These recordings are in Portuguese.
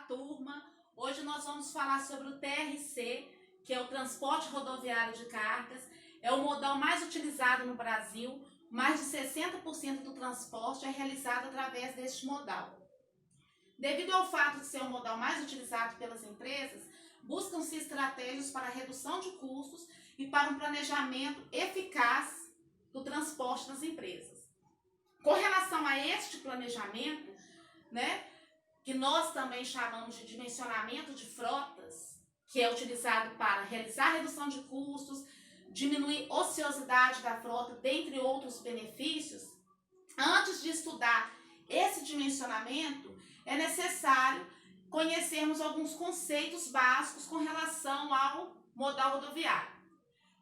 turma! Hoje nós vamos falar sobre o TRC, que é o transporte rodoviário de cargas. É o modal mais utilizado no Brasil. Mais de 60% do transporte é realizado através deste modal. Devido ao fato de ser o modal mais utilizado pelas empresas, buscam-se estratégias para a redução de custos e para um planejamento eficaz do transporte das empresas. Com relação a este planejamento, que nós também chamamos de dimensionamento de frotas, que é utilizado para realizar redução de custos, diminuir ociosidade da frota, dentre outros benefícios, antes de estudar esse dimensionamento, é necessário conhecermos alguns conceitos básicos com relação ao modal rodoviário.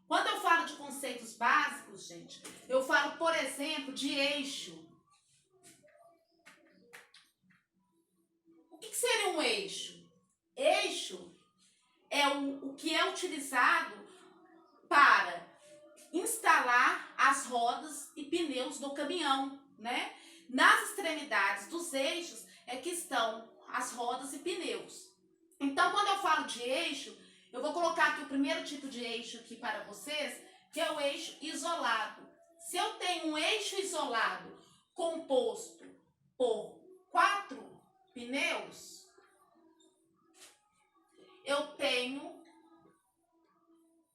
Quando eu falo de conceitos básicos, gente, eu falo, por exemplo, de eixo. O que seria um eixo? Eixo é o que é utilizado para instalar as rodas e pneus do caminhão, Nas extremidades dos eixos é que estão as rodas e pneus. Então, quando eu falo de eixo, eu vou colocar aqui o primeiro tipo de eixo aqui para vocês, que é o eixo isolado. Se eu tenho um eixo isolado composto por 4 pneus, eu tenho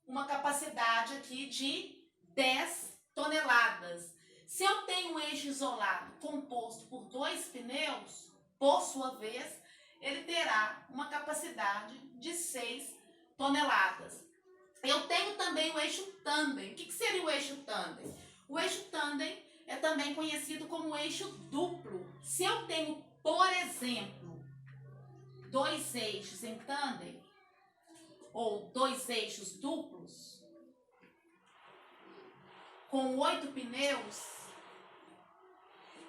uma capacidade aqui de 10 toneladas. Se eu tenho um eixo isolado composto por 2 pneus, por sua vez, ele terá uma capacidade de 6 toneladas. Eu tenho também o eixo tandem. O que seria o eixo tandem? O eixo tandem é também conhecido como eixo duplo. Se eu tenho, por exemplo, 2 eixos em tandem, ou 2 eixos duplos, com 8 pneus,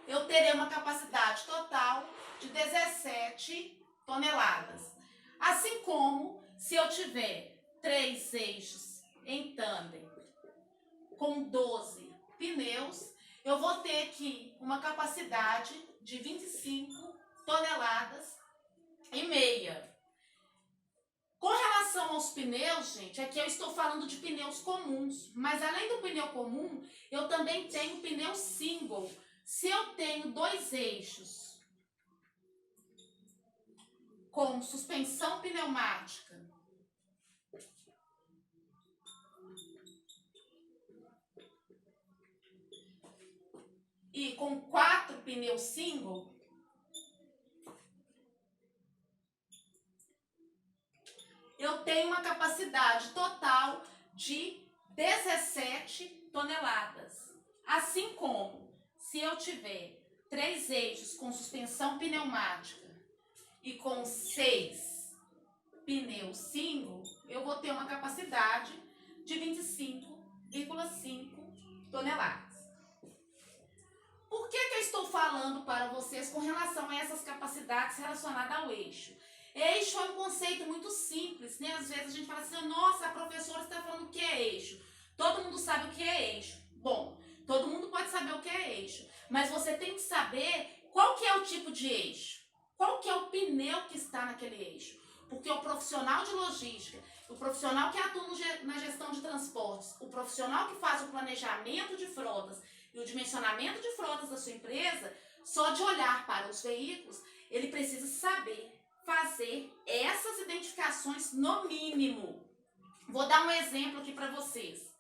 eu terei uma capacidade total de 17 toneladas. Assim como, se eu tiver 3 eixos em tandem com 12 pneus, eu vou ter aqui uma capacidade de 25 toneladas e meia. Com relação aos pneus, gente, aqui eu estou falando de pneus comuns, mas além do pneu comum, eu também tenho pneu single. Se eu tenho 2 eixos com suspensão pneumática e com 4 pneus single, eu tenho uma capacidade total de 17 toneladas. Assim como, se eu tiver 3 eixos com suspensão pneumática e com 6 pneus single, eu vou ter uma capacidade de 25,5 toneladas. Por que eu estou falando para vocês com relação a essas capacidades relacionadas ao eixo? Eixo é um conceito muito simples, Às vezes a gente fala assim, nossa, a professora está falando o que é eixo. Todo mundo sabe o que é eixo. Bom, todo mundo pode saber o que é eixo, mas você tem que saber qual que é o tipo de eixo, qual que é o pneu que está naquele eixo. Porque o profissional de logística, o profissional que atua na gestão de transportes, o profissional que faz o planejamento de frotas e o dimensionamento de frotas da sua empresa, só de olhar para os veículos, ele precisa saber fazer essas identificações no mínimo. Vou dar um exemplo aqui para vocês.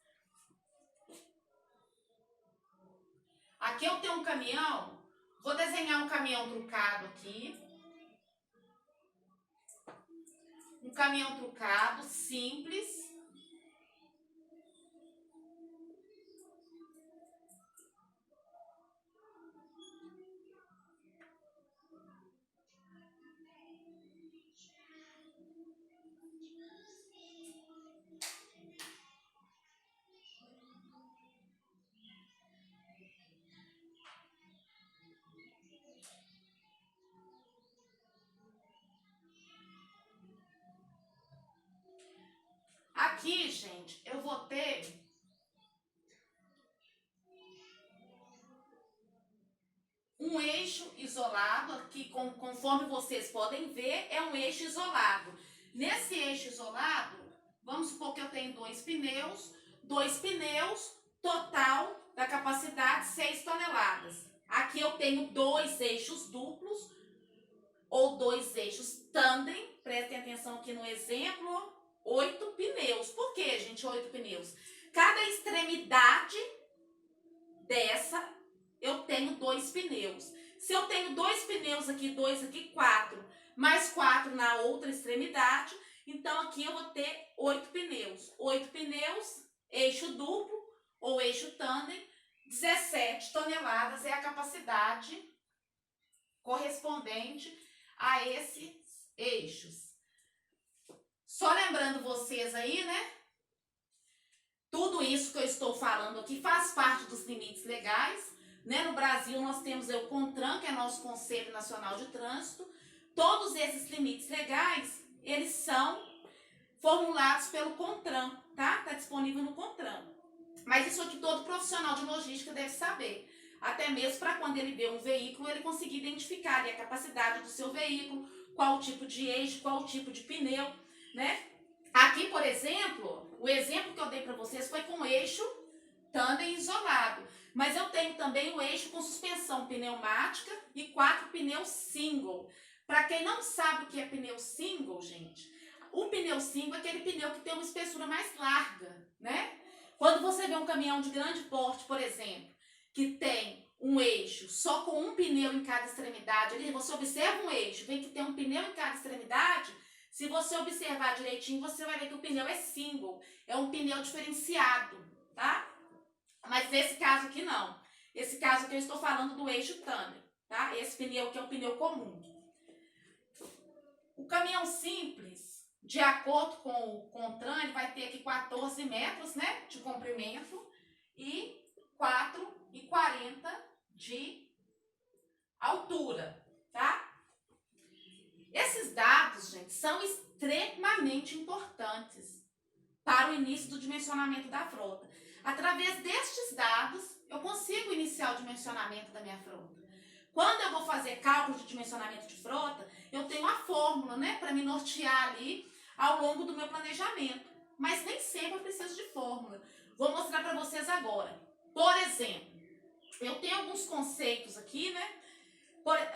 Aqui eu tenho um caminhão, vou desenhar um caminhão trucado aqui. Um caminhão trucado, simples. Aqui, gente, eu vou ter um um eixo isolado, aqui conforme vocês podem ver, é um eixo isolado. Nesse eixo isolado, vamos supor que eu tenho dois pneus, total da capacidade 6 toneladas. Aqui eu tenho dois eixos duplos, ou dois eixos tandem, prestem atenção aqui no exemplo, 8 pneus. Por que, gente, 8 pneus? Cada extremidade dessa, eu tenho 2 pneus. Se eu tenho 2 pneus aqui, 2 aqui, 4, mais 4 na outra extremidade, então aqui eu vou ter 8 pneus. 8 pneus, eixo duplo ou eixo tandem, 17 toneladas é a capacidade correspondente a esses eixos. Só lembrando vocês aí, né? Tudo isso que eu estou falando aqui faz parte dos limites legais, né? No Brasil nós temos o CONTRAN, que é nosso Conselho Nacional de Trânsito. Todos esses limites legais, eles são formulados pelo CONTRAN, tá? Tá disponível no CONTRAN. Mas isso aqui todo profissional de logística deve saber. Até mesmo para quando ele vê um veículo, ele conseguir identificar ali a capacidade do seu veículo, qual o tipo de eixo, qual o tipo de pneu, né? Aqui, por exemplo, o exemplo que eu dei para vocês foi com eixo tandem isolado. Mas eu tenho também o eixo com suspensão pneumática e 4 pneus single. Para quem não sabe o que é pneu single, gente, o pneu single é aquele pneu que tem uma espessura mais larga, né? Quando você vê um caminhão de grande porte, por exemplo, que tem um eixo só com um pneu em cada extremidade, ali você observa um eixo, vê que tem um pneu em cada extremidade, se você observar direitinho, você vai ver que o pneu é single, é um pneu diferenciado, tá? Mas nesse caso aqui não. Esse caso aqui eu estou falando do eixo tandem, tá? Esse pneu aqui é o pneu comum. O caminhão simples, de acordo com o CONTRAN, ele vai ter aqui 14 metros, né, de comprimento e 4,40 de altura, tá? Esses dados, gente, são extremamente importantes para o início do dimensionamento da frota. Através destes dados, eu consigo iniciar o dimensionamento da minha frota. Quando eu vou fazer cálculo de dimensionamento de frota, eu tenho a fórmula, né, para me nortear ali ao longo do meu planejamento. Mas nem sempre eu preciso de fórmula. Vou mostrar para vocês agora. Por exemplo, eu tenho alguns conceitos aqui, né?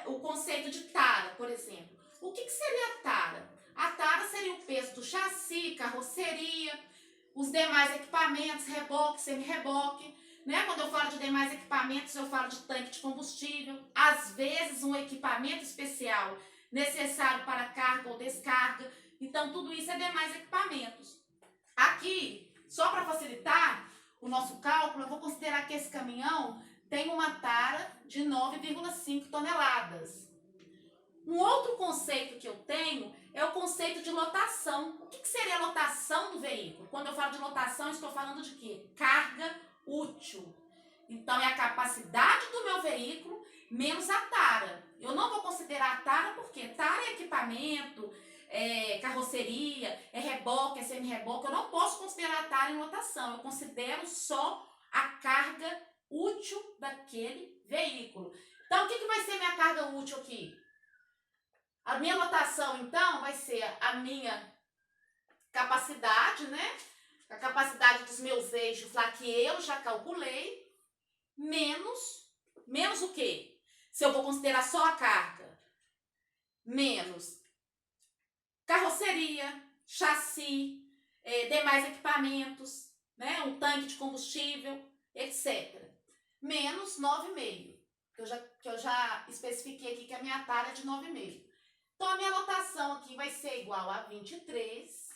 O conceito de tara, por exemplo. O que seria a tara? A tara seria o peso do chassi, carroceria, os demais equipamentos, reboque, semi-reboque, né? Quando eu falo de demais equipamentos, eu falo de tanque de combustível, às vezes um equipamento especial necessário para carga ou descarga. Então, tudo isso é demais equipamentos. Aqui, só para facilitar o nosso cálculo, eu vou considerar que esse caminhão tem uma tara de 9,5 toneladas. Um outro conceito que eu tenho é o conceito de lotação. O que seria a lotação do veículo? Quando eu falo de lotação, estou falando de quê? Carga útil. Então, é a capacidade do meu veículo menos a tara. Eu não vou considerar a tara porque tara é equipamento, é carroceria, é reboque, é semi-reboque. Eu não posso considerar a tara em lotação. Eu considero só a carga útil daquele veículo. Então, o que vai ser minha carga útil aqui? A minha lotação, então, vai ser a minha capacidade, né? A capacidade dos meus eixos lá que eu já calculei, menos o quê? Se eu vou considerar só a carga, menos carroceria, chassi, demais equipamentos, né? Um tanque de combustível, etc. Menos 9,5, que eu já especifiquei aqui que a minha tara é de 9,5. Então, a minha lotação aqui vai ser igual a 23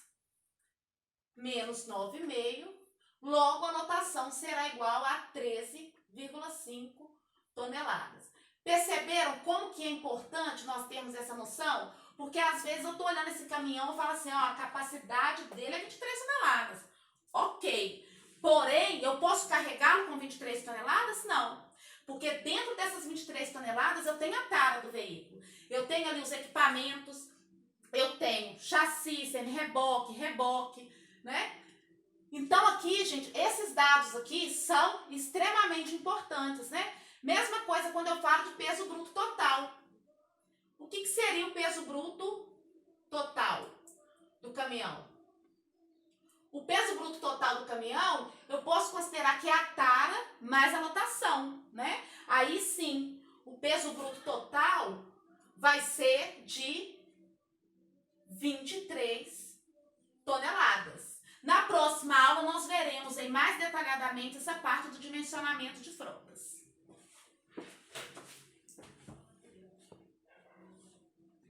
menos 9,5. Logo, a lotação será igual a 13,5 toneladas. Perceberam como que é importante nós termos essa noção? Porque, às vezes, eu estou olhando esse caminhão e falo assim, ó, a capacidade dele é 23 toneladas. Ok. Porém, eu posso carregá-lo com 23 toneladas? Não. Porque dentro dessas 23 toneladas eu tenho a tara do veículo. Eu tenho ali os equipamentos, eu tenho chassi, semi-reboque, reboque, né? Então aqui, gente, esses dados aqui são extremamente importantes, né? Mesma coisa quando eu falo de peso bruto total. O que seria o peso bruto total do caminhão? O peso bruto total do caminhão, eu posso considerar que é a tara mais a lotação, né? Aí sim, o peso bruto total vai ser de 23 toneladas. Na próxima aula, nós veremos em mais detalhadamente essa parte do dimensionamento de frotas.